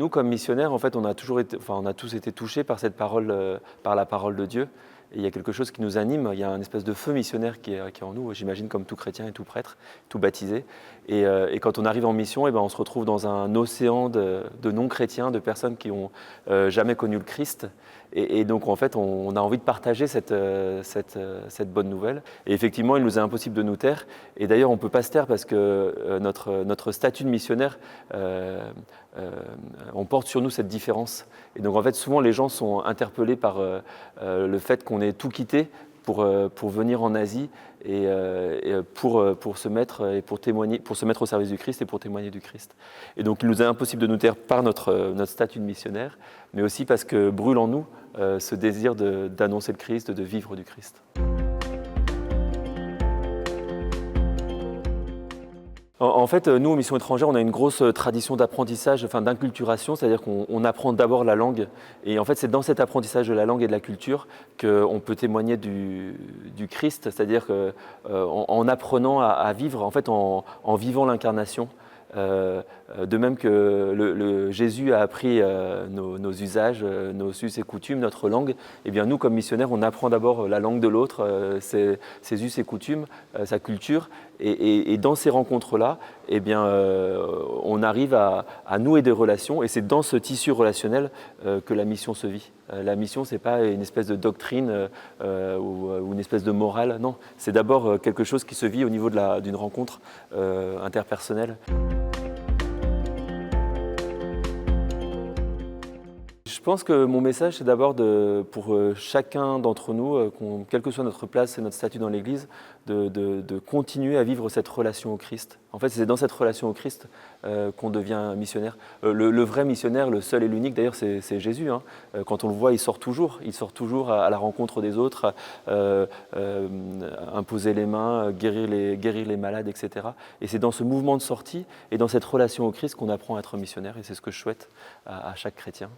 Nous, comme missionnaires, en fait, on a tous été touchés par cette parole, par la parole de Dieu. Et il y a quelque chose qui nous anime, il y a un espèce de feu missionnaire qui est en nous, j'imagine comme tout chrétien et tout prêtre, tout baptisé. Et quand on arrive en mission, on se retrouve dans un océan de non-chrétiens, de personnes qui n'ont jamais connu le Christ. Et donc en fait, on a envie de partager cette bonne nouvelle. Et effectivement, il nous est impossible de nous taire. Et d'ailleurs, on ne peut pas se taire parce que notre statut de missionnaire, on porte sur nous cette différence. Et donc en fait, souvent les gens sont interpellés par le fait qu'on ait tout quitté pour venir en Asie et pour se mettre et pour témoigner, pour se mettre au service du Christ et pour témoigner du Christ. Et donc il nous est impossible de nous taire par notre statut de missionnaire, mais aussi parce que brûle en nous ce désir d'annoncer le Christ, de vivre du Christ. En fait, nous, aux missions étrangères, on a une grosse tradition d'apprentissage, d'inculturation, c'est-à-dire qu'on apprend d'abord la langue. Et en fait, c'est dans cet apprentissage de la langue et de la culture qu'on peut témoigner du Christ, c'est-à-dire en apprenant à vivre, en fait, en vivant l'incarnation. De même que Jésus a appris nos usages, nos us et coutumes, notre langue, eh bien nous, comme missionnaires, on apprend d'abord la langue de l'autre, ses us et coutumes, sa culture. Et dans ces rencontres-là, eh bien, on arrive à nouer des relations. Et c'est dans ce tissu relationnel que la mission se vit. La mission, ce n'est pas une espèce de doctrine ou une espèce de morale. Non, c'est d'abord quelque chose qui se vit au niveau d'une rencontre interpersonnelle. Je pense que mon message, c'est d'abord pour chacun d'entre nous, quelle que soit notre place et notre statut dans l'Église, de continuer à vivre cette relation au Christ. En fait, c'est dans cette relation au Christ qu'on devient missionnaire. Le vrai missionnaire, le seul et l'unique, d'ailleurs, c'est Jésus. Hein. Quand on le voit, il sort toujours à la rencontre des autres, imposer les mains, guérir les malades, etc. Et c'est dans ce mouvement de sortie et dans cette relation au Christ qu'on apprend à être missionnaire. Et c'est ce que je souhaite à chaque chrétien.